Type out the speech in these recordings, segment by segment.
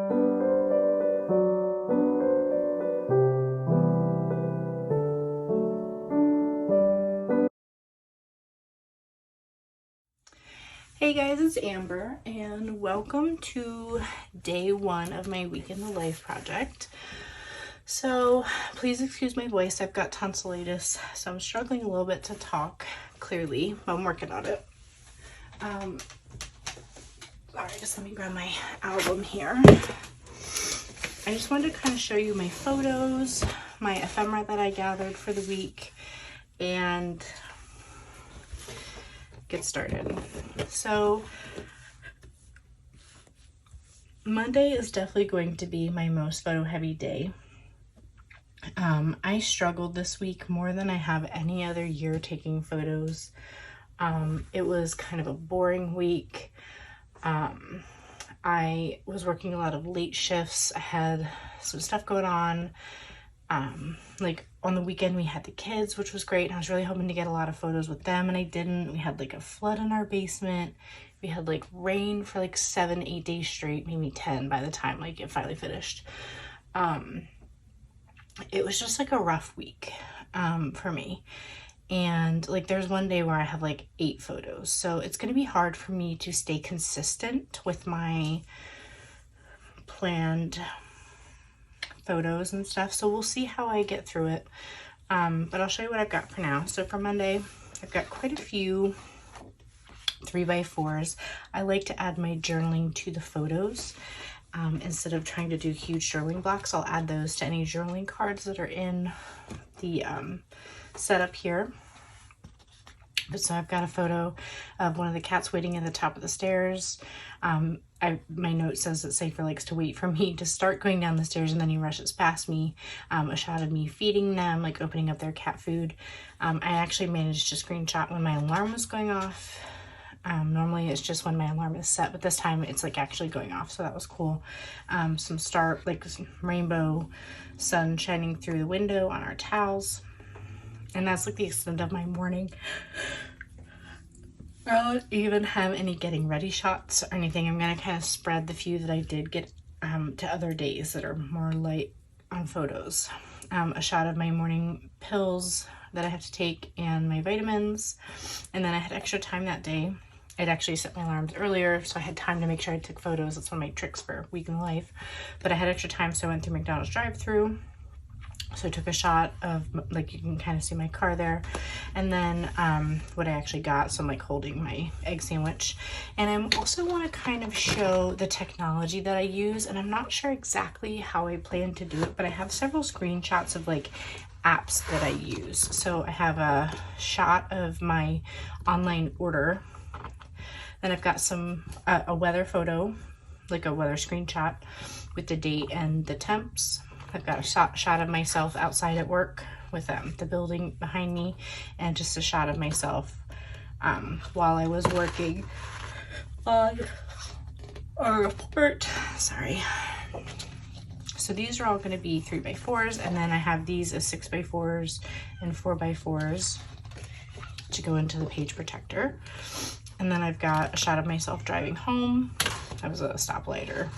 Hey guys, it's Amber and welcome to day one of my Week in the Life project. So please excuse my voice, I've got tonsillitis, so I'm struggling a little bit to talk clearly, but I'm working on it. Alright, just let me grab my album here. I just wanted to kind of show you my photos, my ephemera that I gathered for the week, and get started. So Monday is definitely going to be my most photo heavy day. I struggled this week more than I have any other year taking photos. It was kind of a boring week. I was working a lot of late shifts. I had some stuff going on. Like on the weekend we had the kids, which was great. I was really hoping to get a lot of photos with them, and I didn't. We had like a flood in our basement. We had like rain for like 7-8 days straight, maybe 10 by the time like it finally finished. It was just like a rough week for me. And like there's one day where I have like 8 photos, so it's going to be hard for me to stay consistent with my planned photos and stuff, so we'll see how I get through it. But I'll show you what I've got for now. So for Monday, I've got quite a few 3x4s. I like to add my journaling to the photos. Instead of trying to do huge journaling blocks, I'll add those to any journaling cards that are in the setup here. So I've got a photo of one of the cats waiting at the top of the stairs. My note says that Safer likes to wait for me to start going down the stairs and then he rushes past me. A shot of me feeding them, like opening up their cat food. I actually managed to screenshot when my alarm was going off. Normally it's just when my alarm is set, but this time it's like actually going off, so that was cool. Some rainbow sun shining through the window on our towels. And that's like the extent of my morning. I don't even have any getting ready shots or anything. I'm gonna kind of spread the few that I did get to other days that are more light on photos. A shot of my morning pills that I have to take and my vitamins. And then I had extra time that day. I'd actually set my alarms earlier, so I had time to make sure I took photos. That's one of my tricks for Week in Life. But I had extra time, so I went through McDonald's drive-thru. So I took a shot of, like, you can kind of see my car there. And then what I actually got, so I'm like holding my egg sandwich. And I also want to kind of show the technology that I use. And I'm not sure exactly how I plan to do it, but I have several screenshots of like apps that I use. So I have a shot of my online order. Then I've got a weather photo, like a weather screenshot with the date and the temps. I've got a shot of myself outside at work with the building behind me, and just a shot of myself while I was working on a report. Sorry. So these are all going to be 3x4s, and then I have these as 6x4s and 4x4s to go into the page protector. And then I've got a shot of myself driving home. That was a stoplight or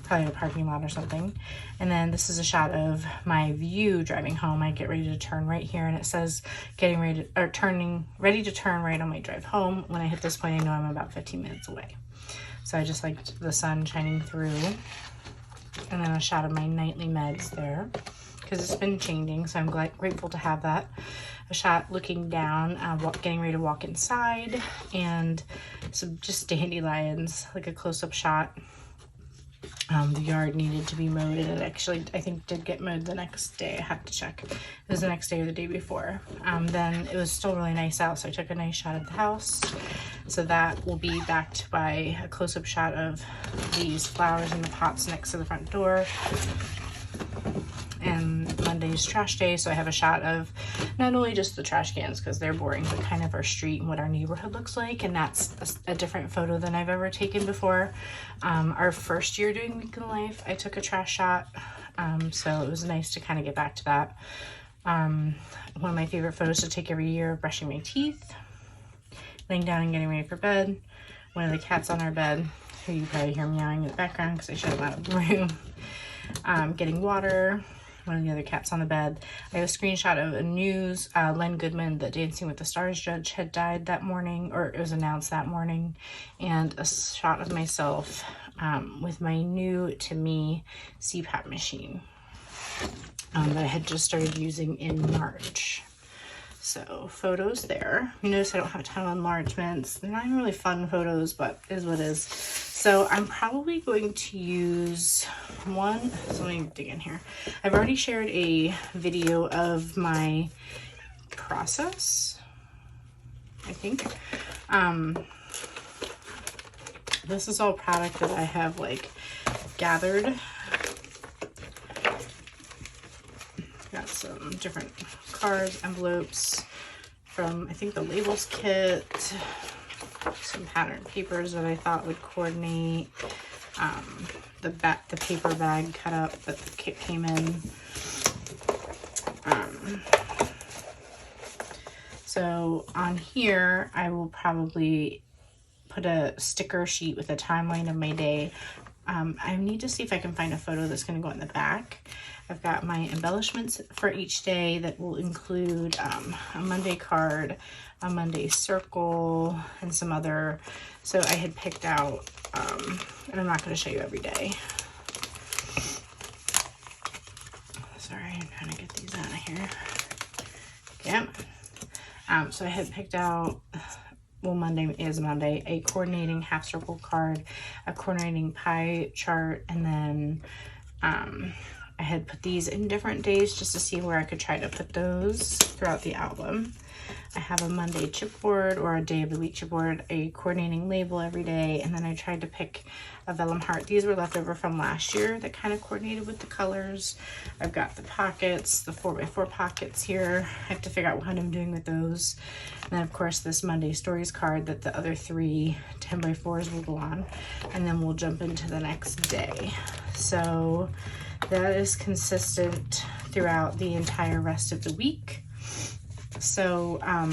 probably a parking lot or something. And then this is a shot of my view driving home. I get ready to turn right here, and it says ready to turn right on my drive home. When I hit this point, I know I'm about 15 minutes away. So I just liked the sun shining through. And then a shot of my nightly meds there, because it's been changing, so I'm grateful to have that. A shot looking down, getting ready to walk inside, and some just dandelions, like a close-up shot. The yard needed to be mowed, and it actually, I think, did get mowed the next day. I have to check. It was the next day or the day before. Then it was still really nice out, so I took a nice shot of the house. So that will be backed by a close-up shot of these flowers in the pots next to the front door. And Monday's trash day, so I have a shot of not only just the trash cans, because they're boring, but kind of our street and what our neighborhood looks like. And that's a different photo than I've ever taken before. Our first year doing Week in Life, I took a trash shot, so it was nice to kind of get back to that. One of my favorite photos to take every year: brushing my teeth, laying down and getting ready for bed, one of the cats on our bed, who you probably hear meowing in the background because I shut him out of the room. Getting water. One of the other cats on the bed. I have a screenshot of a news. Len Goodman, the Dancing with the Stars judge, had died that morning, or it was announced that morning. And a shot of myself with my new, to me, CPAP machine that I had just started using in March. So photos there. You notice I don't have a ton of enlargements. They're not even really fun photos, but it is what it is. So I'm probably going to use one. So let me dig in here. I've already shared a video of my process, I think. This is all product that I have like gathered. Got some different cards, envelopes from, I think, the labels kit, some pattern papers that I thought would coordinate, the paper bag cut up that the kit came in. So on here, I will probably put a sticker sheet with a timeline of my day. I need to see if I can find a photo that's going to go in the back. I've got my embellishments for each day that will include a Monday card, a Monday circle, and some other. So I had picked out, and I'm not going to show you every day. Sorry, I'm trying to get these out of here. Yeah. So I had picked out, well, Monday is Monday, a coordinating half circle card, a coordinating pie chart, and then I had put these in different days just to see where I could try to put those throughout the album. I have a Monday chipboard or a day of the week chipboard, a coordinating label every day, and then I tried to pick a vellum heart. These were left over from last year that kind of coordinated with the colors. I've got the pockets, the 4x4 pockets here. I have to figure out what I'm doing with those. And then of course this Monday stories card that the other 3 10x4s will go on. And then we'll jump into the next day. So that is consistent throughout the entire rest of the week. So I'll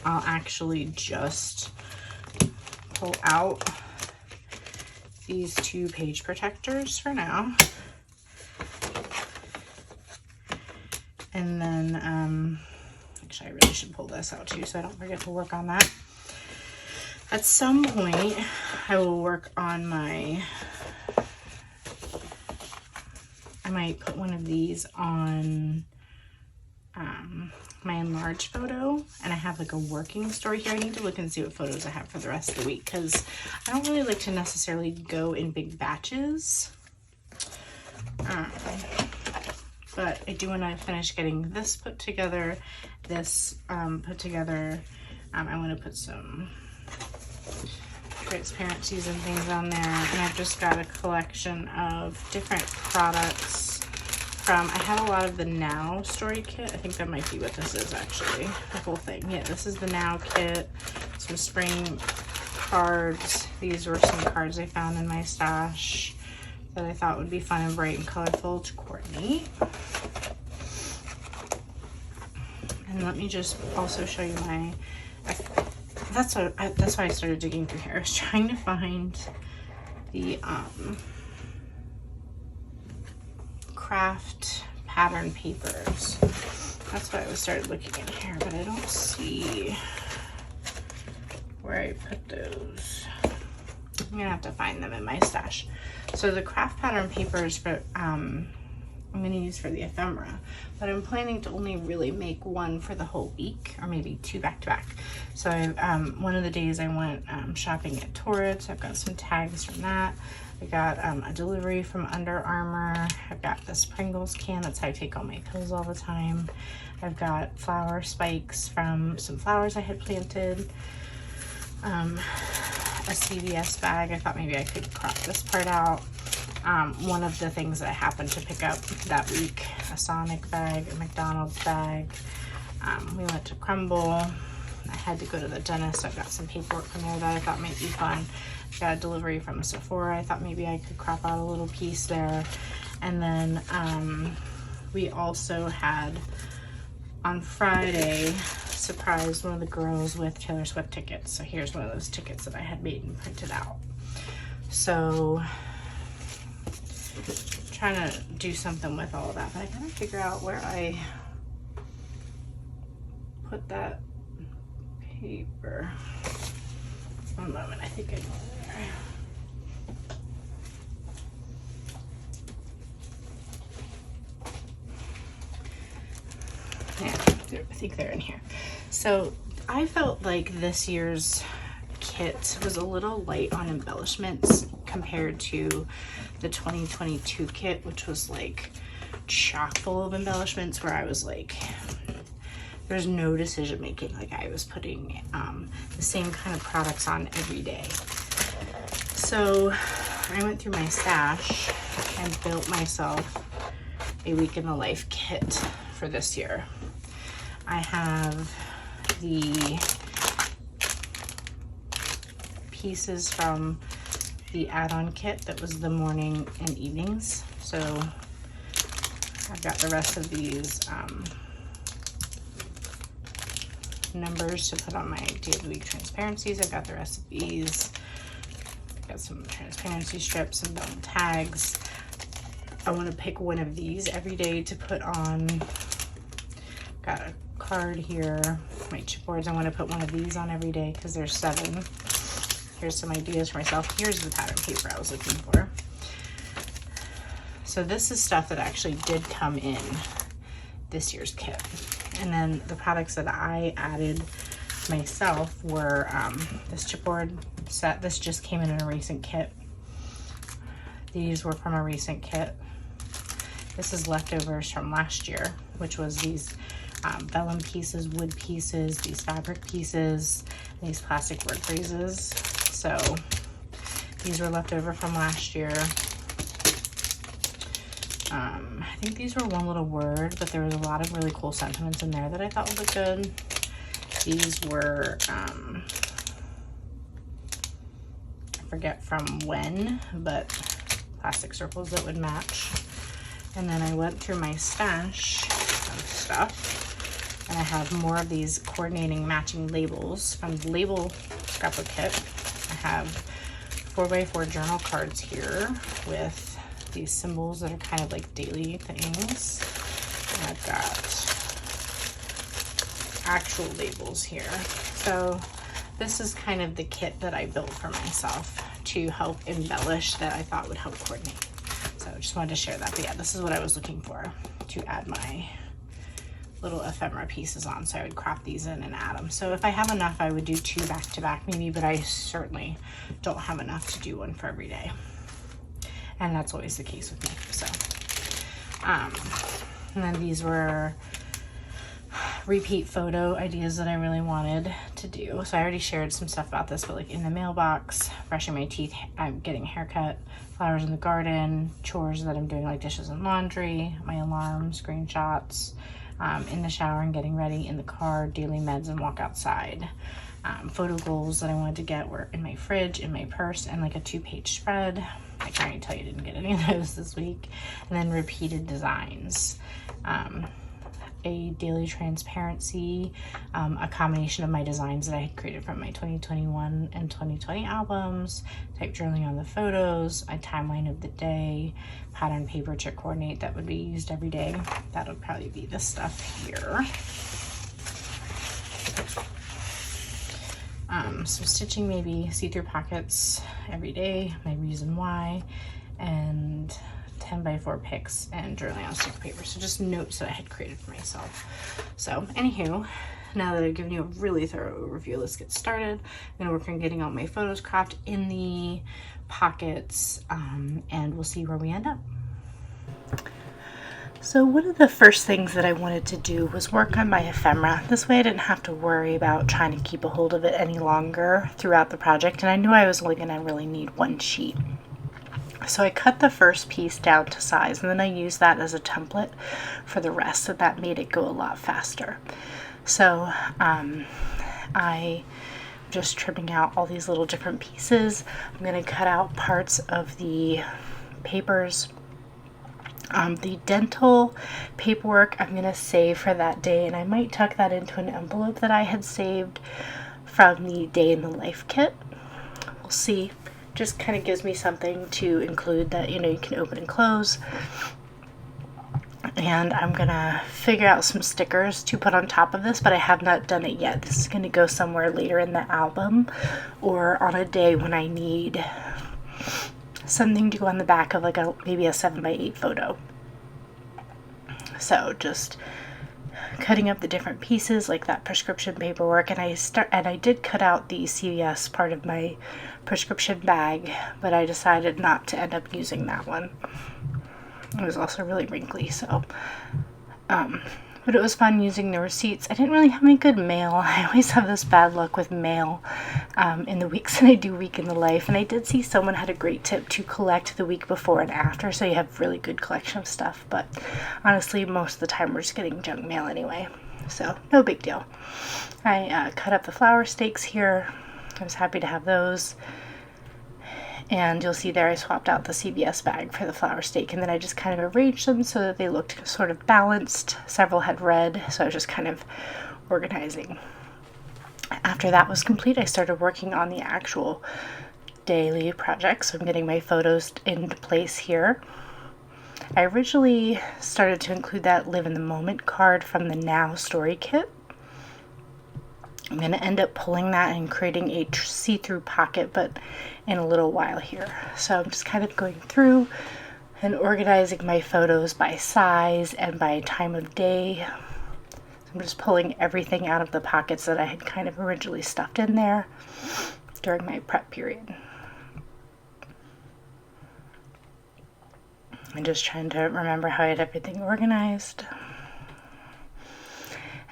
actually just pull out these 2 page protectors for now. And then, actually I really should pull this out too so I don't forget to work on that. At some point, I will work on my, I might put one of these on my enlarged photo, and I have like a working story here. I need to look and see what photos I have for the rest of the week because I don't really like to necessarily go in big batches. But I do want to finish getting this put together, this put together. I want to put some transparencies and things on there, and I've just got a collection of different products from, I have a lot of the Now story kit. I think that might be what this is actually, the whole thing. Yeah, this is the Now kit, some spring cards. These were some cards I found in my stash that I thought would be fun and bright and colorful to coordinate. And let me just also show you my, that's why I started digging through here. I was trying to find the craft pattern papers. That's why I started looking in here, but I don't see where I put those. I'm gonna have to find them in my stash. So the craft pattern papers for I'm gonna use for the ephemera, but I'm planning to only really make one for the whole week, or maybe 2 back to back. So one of the days I went shopping at Torrid, I've got some tags from that. I got a delivery from Under Armour. I've got this Pringles can, that's how I take all my pills all the time. I've got flower spikes from some flowers I had planted. A CVS bag, I thought maybe I could crop this part out. One of the things that I happened to pick up that week, a Sonic bag, a McDonald's bag. We went to Crumble. I had to go to the dentist, so I got some paperwork from there that I thought might be fun. Got a delivery from Sephora. I thought maybe I could crop out a little piece there. And then we also had on Friday, surprised one of the girls with Taylor Swift tickets. So here's one of those tickets that I had made and printed out. So trying to do something with all of that, but I gotta figure out where I put that paper. One moment, I think I know there. Yeah, I think they're in here. So I felt like this year's kit was a little light on embellishments compared to the 2022 kit, which was like chock full of embellishments, where I was like, there's no decision making. Like I was putting the same kind of products on every day. So I went through my stash and built myself a week in the life kit for this year. I have the pieces from the add-on kit that was the morning and evenings. So I've got the rest of these numbers to put on my day of the week transparencies. I've got the rest of these. I've got some transparency strips, some bone tags. I want to pick one of these every day to put on. Got a card here, my chipboards. I want to put one of these on every day because there's 7. Here's some ideas for myself. Here's the pattern paper I was looking for. So this is stuff that actually did come in this year's kit. And then the products that I added myself were this chipboard set. This just came in a recent kit. These were from a recent kit. This is leftovers from last year, which was these vellum pieces, wood pieces, these fabric pieces, these plastic word phrases. So these were left over from last year. I think these were one little word, but there was a lot of really cool sentiments in there that I thought would look good. These were, I forget from when, but plastic circles that would match. And then I went through my stash of stuff, and I have more of these coordinating matching labels from the label scrapbook kit. I have 4x4 journal cards here with these symbols that are kind of like daily things. And I've got actual labels here. So this is kind of the kit that I built for myself to help embellish, that I thought would help coordinate. So I just wanted to share that. But yeah, this is what I was looking for to add my little ephemera pieces on. So I would crop these in and add them. So if I have enough, I would do 2 back to back maybe, but I certainly don't have enough to do one for every day. And that's always the case with me. So, and then these were repeat photo ideas that I really wanted to do. So I already shared some stuff about this, but like in the mailbox, brushing my teeth, I'm getting a haircut, flowers in the garden, chores that I'm doing like dishes and laundry, my alarm, screenshots, in the shower and getting ready, in the car, daily meds and walk outside. Photo goals that I wanted to get were in my fridge, in my purse, and like a 2-page spread. I can't even tell you, didn't get any of those this week. And then repeated designs. A daily transparency, a combination of my designs that I had created from my 2021 and 2020 albums, type journaling on the photos, a timeline of the day, pattern paper to coordinate that would be used every day. That would probably be this stuff here. Some stitching, maybe see-through pockets every day, my reason why, and 10x4 pics and journaling on sticker paper. So just notes that I had created for myself. So anywho, now that I've given you a really thorough overview, let's get started. I'm gonna work on getting all my photos cropped in the pockets, and we'll see where we end up. So one of the first things that I wanted to do was work on my ephemera. This way I didn't have to worry about trying to keep a hold of it any longer throughout the project, and I knew I was only going to really need 1 sheet. So I cut the first piece down to size, and then I used that as a template for the rest, so that made it go a lot faster. So I just trimming out all these little different pieces. I'm going to cut out parts of the papers The dental paperwork I'm going to save for that day, and I might tuck that into an envelope that I had saved from the Day in the Life kit. We'll see. Just kind of gives me something to include that, you can open and close. And I'm going to figure out some stickers to put on top of this, but I have not done it yet. This is going to go somewhere later in the album or on a day when I need something to go on the back of like maybe a 7x8 photo. So just cutting up the different pieces like that prescription paperwork, and I did cut out the CVS part of my prescription bag, but I decided not to end up using that one. It was also really wrinkly, so but it was fun using the receipts. I didn't really have any good mail. I always have this bad luck with mail in the weeks that I do Week in the Life. And I did see someone had a great tip to collect the week before and after, so you have really good collection of stuff. But honestly, most of the time we're just getting junk mail anyway, so no big deal. I cut up the flower stakes here. I was happy to have those. And you'll see there I swapped out the CVS bag for the flower stake, and then I just kind of arranged them so that they looked sort of balanced. Several had red, so I was just kind of organizing. After that was complete, I started working on the actual daily project, so I'm getting my photos into place here. I originally started to include that Live in the Moment card from the Now Story Kit. I'm going to end up pulling that and creating a see-through pocket, but in a little while here. So I'm just kind of going through and organizing my photos by size and by time of day. So I'm just pulling everything out of the pockets that I had kind of originally stuffed in there during my prep period. I'm just trying to remember how I had everything organized.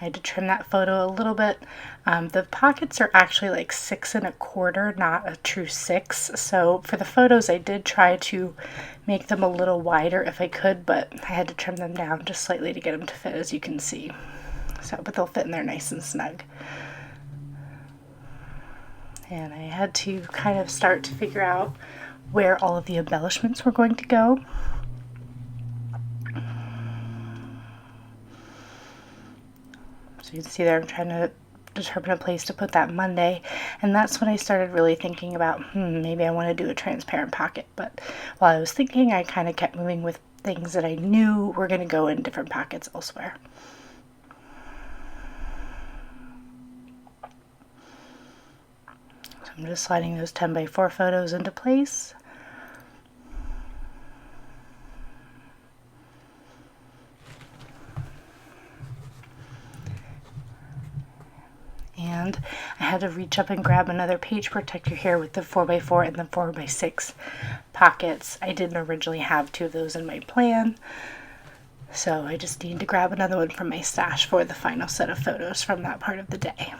I had to trim that photo a little bit. The pockets are actually like 6 1/4, not a true 6. So for the photos, I did try to make them a little wider if I could, but I had to trim them down just slightly to get them to fit, as you can see. So, but they'll fit in there nice and snug. And I had to kind of start to figure out where all of the embellishments were going to go. So you can see there I'm trying to determine a place to put that Monday, and that's when I started really thinking about maybe I want to do a transparent pocket. But while I was thinking, I kind of kept moving with things that I knew were going to go in different pockets elsewhere. So I'm just sliding those 10x4 photos into place. And I had to reach up and grab another page protector here with the 4x4 and the 4x6 pockets. I didn't originally have 2 of those in my plan, so I just need to grab another one from my stash for the final set of photos from that part of the day.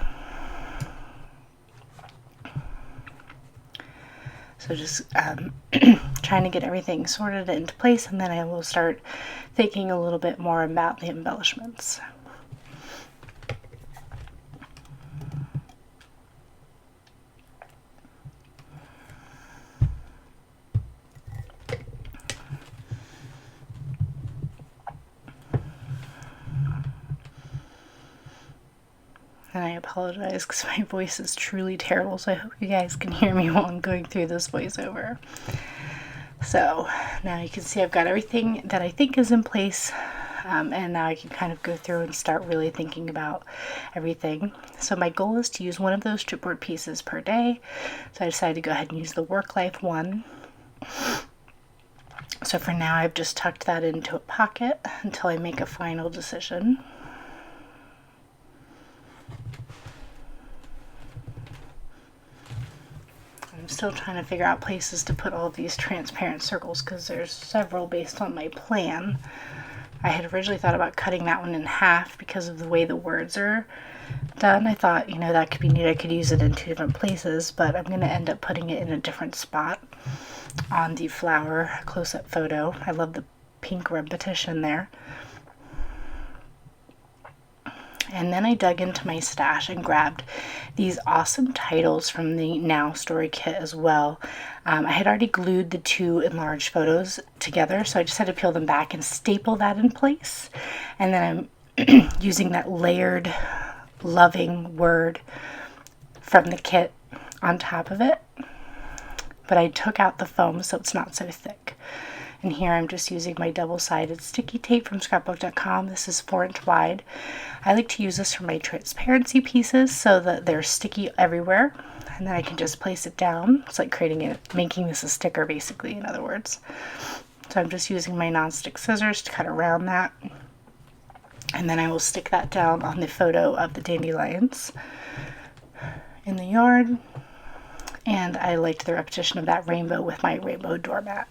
So just trying to get everything sorted into place, and then I will start thinking a little bit more about the embellishments. And I apologize because my voice is truly terrible, so I hope you guys can hear me while I'm going through this voiceover. So now you can see I've got everything that I think is in place, and now I can kind of go through and start really thinking about everything. So my goal is to use one of those chipboard pieces per day, so I decided to go ahead and use the Work Life one. So for now I've just tucked that into a pocket until I make a final decision. I'm still trying to figure out places to put all of these transparent circles because there's several based on my plan. I had originally thought about cutting that one in half because of the way the words are done. I thought, that could be neat. I could use it in 2 different places, but I'm going to end up putting it in a different spot on the flower close-up photo. I love the pink repetition there. And then I dug into my stash and grabbed these awesome titles from the Now Story kit as well. I had already glued the two enlarged photos together, so I just had to peel them back and staple that in place. And then I'm using that layered, loving word from the kit on top of it. But I took out the foam so it's not so thick. And here I'm just using my double-sided sticky tape from scrapbook.com. This is 4-inch wide. I like to use this for my transparency pieces so that they're sticky everywhere. And then I can just place it down. It's like making this a sticker basically, in other words. So I'm just using my non-stick scissors to cut around that. And then I will stick that down on the photo of the dandelions in the yard. And I liked the repetition of that rainbow with my rainbow doormat.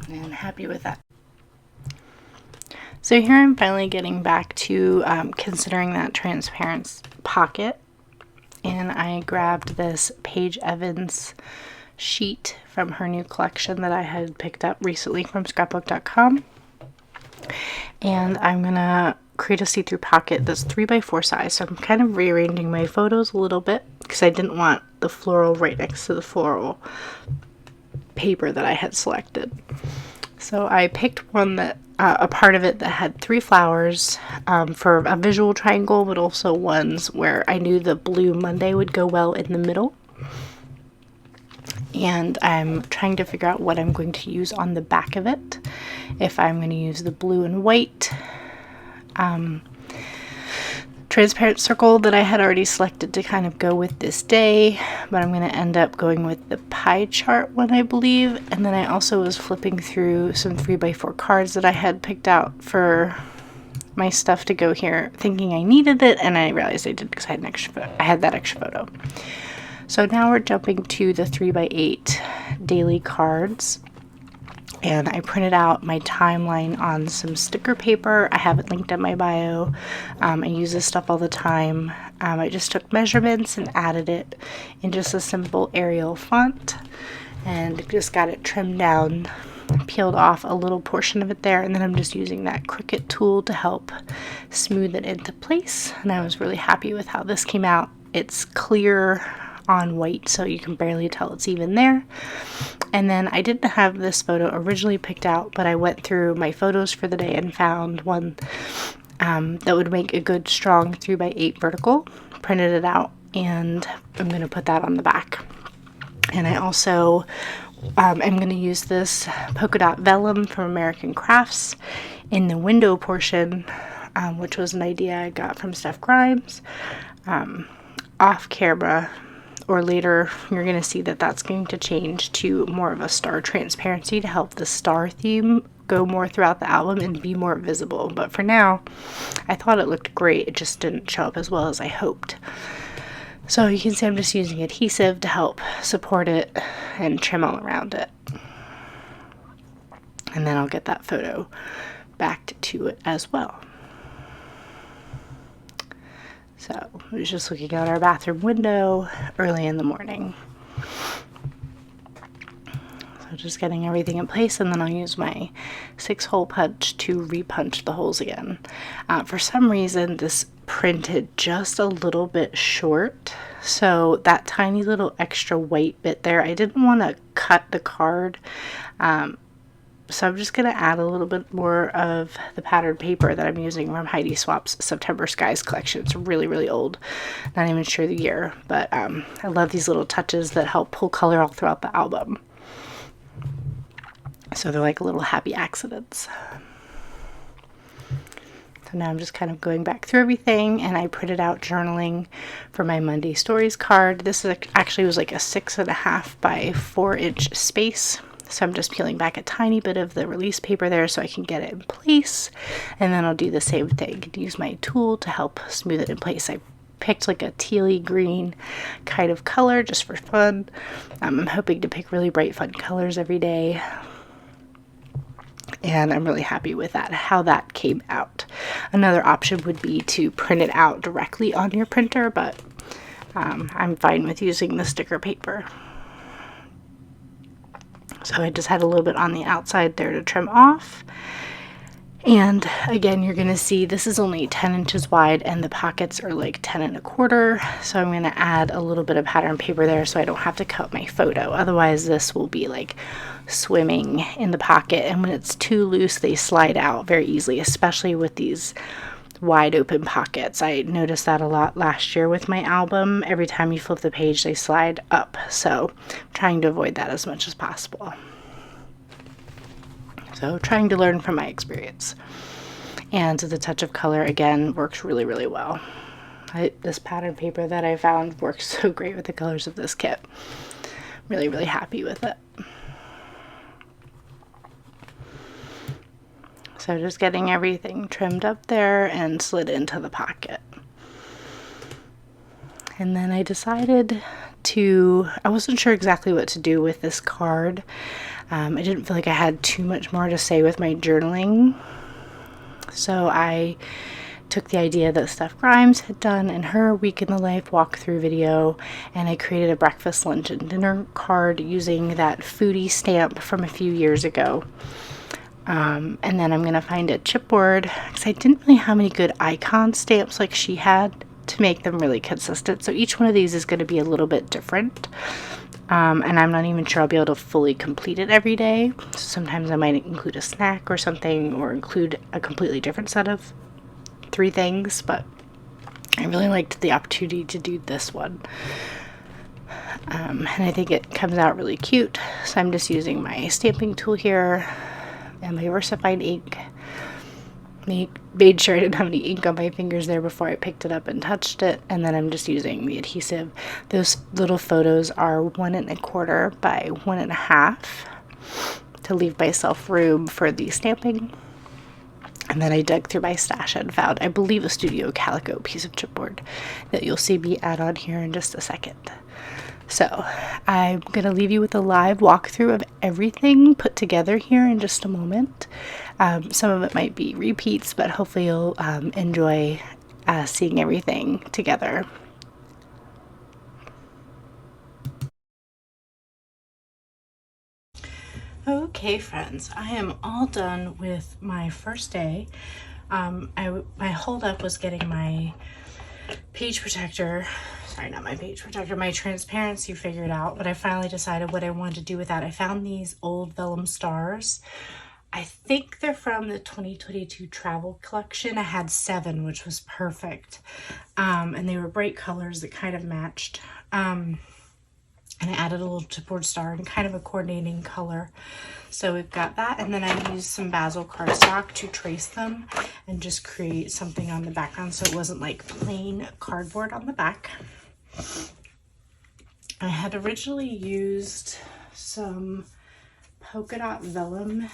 And I'm happy with that. So here I'm finally getting back to considering that transparent pocket. And I grabbed this Paige Evans sheet from her new collection that I had picked up recently from scrapbook.com. And I'm going to create a see-through pocket that's 3x4 size. So I'm kind of rearranging my photos a little bit because I didn't want the floral right next to the floral paper that I had selected. So I picked one that a part of it that had 3 flowers for a visual triangle, but also ones where I knew the blue Monday would go well in the middle. And I'm trying to figure out what I'm going to use on the back of it. If I'm going to use the blue and white transparent circle that I had already selected to kind of go with this day, but I'm going to end up going with the pie chart one, I believe. And then I also was flipping through some 3x4 cards that I had picked out for my stuff to go here, thinking I needed it, and I realized I didn't because I had that extra photo. So now we're jumping to the 3x8 daily cards. And I printed out my timeline on some sticker paper. I have it linked in my bio. I use this stuff all the time. I just took measurements and added it in just a simple Arial font and just got it trimmed down, peeled off a little portion of it there, and then I'm just using that Cricut tool to help smooth it into place. And I was really happy with how this came out. It's clear on white, so you can barely tell it's even there. And then I didn't have this photo originally picked out, but I went through my photos for the day and found one that would make a good strong 3x8 vertical, printed it out, and I'm going to put that on the back. And I also am going to use this polka dot vellum from American Crafts in the portion, which was an idea I got from Steph Grimes. Off camera, or later, you're going to see that that's going to change to more of a star transparency to help the star theme go more throughout the album and be more visible. But for now, I thought it looked great. It just didn't show up as well as I hoped. So you can see I'm just using adhesive to help support it and trim all around it. And then I'll get that photo backed to it as well. So I was just looking out our bathroom window early in the morning. So just getting everything in place, and then I'll use my 6-hole punch to repunch the holes again. For some reason, this printed just a little bit short. So that tiny little extra white bit there, I didn't want to cut the card. So I'm just going to add a little bit more of the patterned paper that I'm using from Heidi Swap's September Skies collection. It's really, really old. Not even sure the year, but I love these little touches that help pull color all throughout the album. So they're like little happy accidents. So now I'm just kind of going back through everything, and I printed out journaling for my Monday Stories card. This actually was like a 6.5 by 4-inch space. So I'm just peeling back a tiny bit of the release paper there so I can get it in place. And then I'll do the same thing. Use my tool to help smooth it in place. I picked like a tealy green kind of color just for fun. I'm hoping to pick really bright fun colors every day. And I'm really happy with that, how that came out. Another option would be to print it out directly on your printer, but I'm fine with using the sticker paper. So I just had a little bit on the outside there to trim off. And again, you're going to see this is only 10 inches wide and the pockets are like 10 1/4. So I'm going to add a little bit of pattern paper there so I don't have to cut my photo. Otherwise this will be like swimming in the pocket, and when it's too loose they slide out very easily, especially with these wide open pockets. I noticed that a lot last year with my album. Every time you flip the page they slide up, so I'm trying to avoid that as much as possible. So trying to learn from my experience. And the touch of color again works really, really well. This pattern paper that I found works so great with the colors of this kit. Really, really happy with it. So just getting everything trimmed up there and slid into the pocket. And then I decided I wasn't sure exactly what to do with this card. I didn't feel like I had too much more to say with my journaling. So I took the idea that Steph Grimes had done in her Week in the Life walkthrough video, and I created a breakfast, lunch, and dinner card using that foodie stamp from a few years ago. And then I'm going to find a chipboard, because I didn't really have any good icon stamps like she had to make them really consistent. So each one of these is going to be a little bit different. And I'm not even sure I'll be able to fully complete it every day. So sometimes I might include a snack or something, or include a completely different set of 3 things. But I really liked the opportunity to do this one. And I think it comes out really cute. So I'm just using my stamping tool here and my versified ink. Made sure I didn't have any ink on my fingers there before I picked it up and touched it. And then I'm just using the adhesive. Those little photos are 1 1/4 by 1 1/2 to leave myself room for the stamping. And then I dug through my stash and found, I believe, a Studio Calico piece of chipboard that you'll see me add on here in just a second. So I'm going to leave you with a live walkthrough of everything put together here in just a moment. Some of it might be repeats, but hopefully you'll enjoy seeing everything together. Okay, friends, I am all done with my first day. My holdup was getting my page protector, sorry, not my page protector, my transparency figured out, but I finally decided what I wanted to do with that. I found these old vellum stars. I think they're from the 2022 travel collection. I had 7, which was perfect. And they were bright colors that kind of matched. And I added a little chipboard star and kind of a coordinating color. So we've got that, and then I used some basil cardstock to trace them and just create something on the background so it wasn't like plain cardboard on the back. I had originally used some polka dot vellum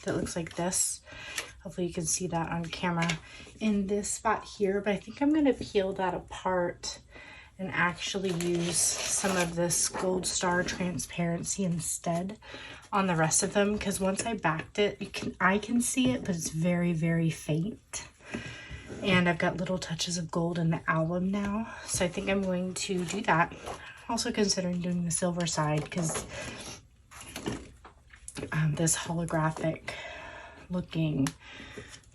that looks like this. Hopefully you can see that on camera in this spot here, but I think I'm going to peel that apart and actually use some of this gold star transparency instead on the rest of them, because once I backed it, I can see it, but it's very, very faint. And I've got little touches of gold in the album now, so I think I'm going to do that. Also considering doing the silver side, because this holographic looking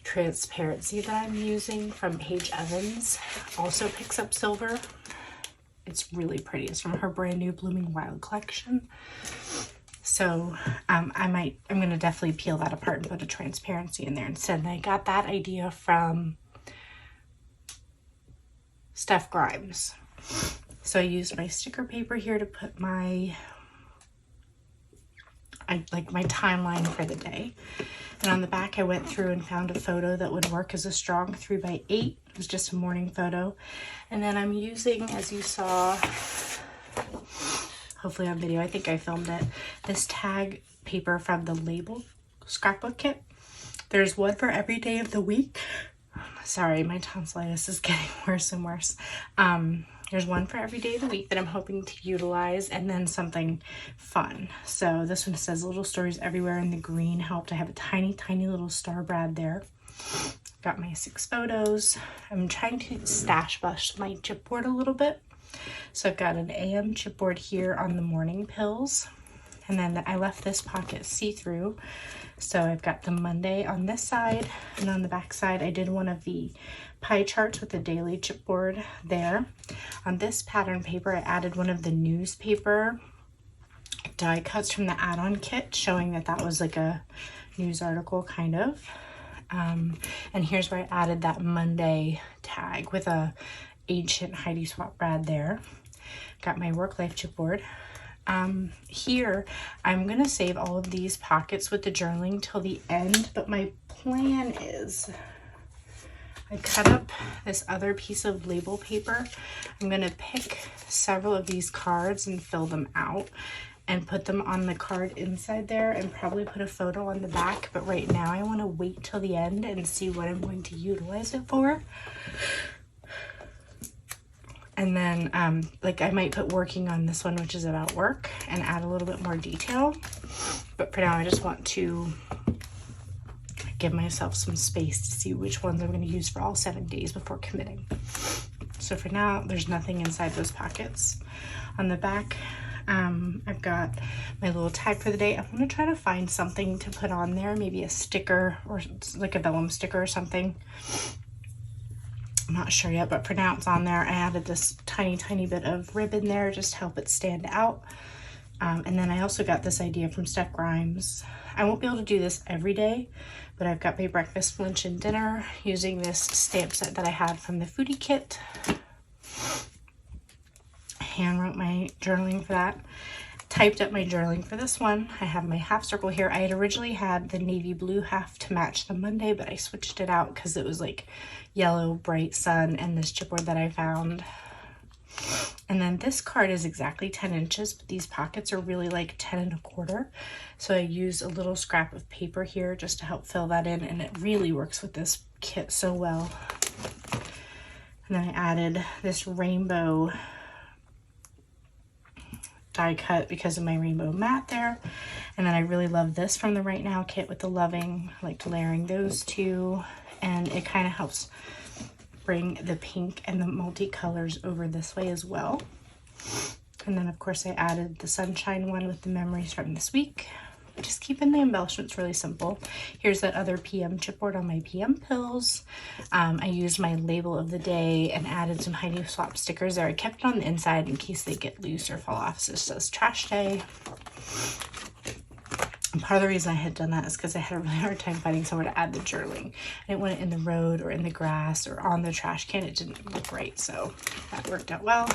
transparency that I'm using from Paige Evans also picks up silver. It's really pretty. It's from her brand new Blooming Wild collection. So I'm going to definitely peel that apart and put a transparency in there instead. And I got that idea from Steph Grimes. So I used my sticker paper here to put my timeline for the day. And on the back, I went through and found a photo that would work as a strong 3x8. It was just a morning photo. And then I'm using, as you saw, hopefully on video, I think I filmed it, this tag paper from the Label scrapbook kit. There's one for every day of the week. Sorry, my tonsillitis is getting worse and worse. There's one for every day of the week that I'm hoping to utilize, and then something fun. So this one says little stories everywhere, and the green helped. I have a tiny, tiny little star brad there. Got my 6 photos. I'm trying to stash bush my chipboard a little bit. So I've got an AM chipboard here on the morning pills, and then I left this pocket see-through. So I've got the Monday on this side, and on the back side I did one of the pie charts with the daily chipboard there. On this pattern paper I added one of the newspaper die cuts from the add-on kit, showing that that was like a news article kind of. And here's where I added that Monday tag with a ancient Heidi Swap brad there. Got my work life chipboard. Here I'm gonna save all of these pockets with the journaling till the end, but my plan is I cut up this other piece of label paper. I'm gonna pick several of these cards and fill them out and put them on the card inside there, and probably put a photo on the back. But right now I want to wait till the end and see what I'm going to utilize it for. And then like I might put working on this one, which is about work, and add a little bit more detail. But for now I just want to give myself some space to see which ones I'm going to use for all 7 days before committing. So for now there's nothing inside those pockets. On the back I've got my little tag for the day. I want to try to find something to put on there, maybe a sticker or like a vellum sticker or something. I'm not sure yet, but for now it's on there. I added this tiny bit of ribbon there just to help it stand out. And then I also got this idea from Steph Grimes. I won't be able to do this every day, but I've got my breakfast, lunch, and dinner using this stamp set that I had from the foodie kit. Hand wrote my journaling for that. Typed up my journaling for this one. I have my half circle here. I had originally had the navy blue half to match the Monday, but I switched it out because it was like yellow, bright sun, and this chipboard that I found. And then this card is exactly 10 inches, but these pockets are really like 10 1/4. So I use a little scrap of paper here just to help fill that in, and it really works with this kit so well. And then I added this rainbow die cut because of my rainbow mat there. And then I really love this from the Right Now kit with the loving. I liked layering those two, and it kind of helps bring the pink and the multicolors over this way as well. And then of course I added the sunshine one with the memories from this week. Just keeping the embellishments really simple. Here's that other PM chipboard on my PM pills. I used my label of the day and added some Heidi Swap stickers there. I kept it on the inside in case they get loose or fall off. So it says trash day. And part of the reason I had done that is because I had a really hard time finding somewhere to add the journaling. I didn't want it in the road or in the grass or on the trash can. It didn't look right, so that worked out well.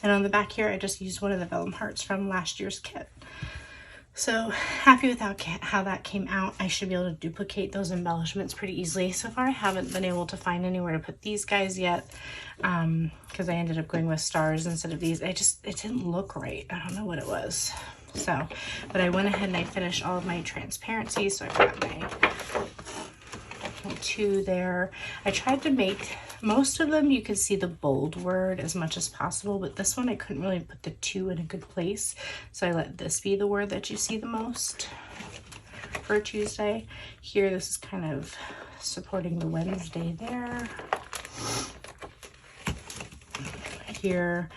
And on the back here, I just used one of the vellum hearts from last year's kit. So happy with how that came out. I should be able to duplicate those embellishments pretty easily. So far I haven't been able to find anywhere to put these guys yet, because I ended up going with stars instead of these. It didn't look right. I don't know what it was. So, but I went ahead and I finished all of my transparency. So I've got my 2 there. I tried to make most of them you can see the bold word as much as possible, but this one I couldn't really put the 2 in a good place, so I let this be the word that you see the most for Tuesday. Here this is kind of supporting the Wednesday there. Here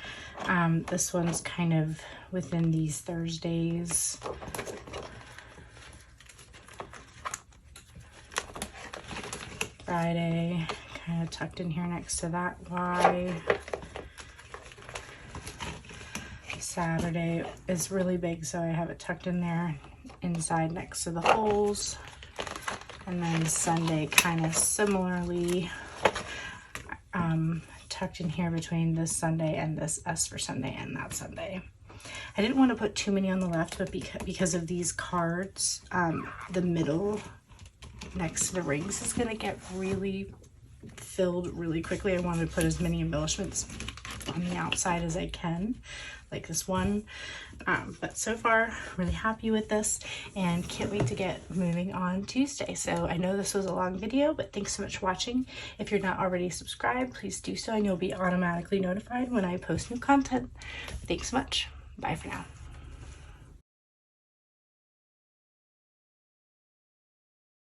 this one's kind of within these Thursdays. Friday kind of tucked in here next to that Y. Saturday is really big, so I have it tucked in there inside next to the holes. And then Sunday kind of similarly tucked in here between this Sunday and this S for Sunday and that Sunday. I didn't want to put too many on the left, but because of these cards, the middle next to the rings is going to get really filled really quickly. I wanted to put as many embellishments on the outside as I can, like this one. But so far, really happy with this and can't wait to get moving on Tuesday. So I know this was a long video, but thanks so much for watching. If you're not already subscribed, please do so and you'll be automatically notified when I post new content. Thanks so much. Bye for now.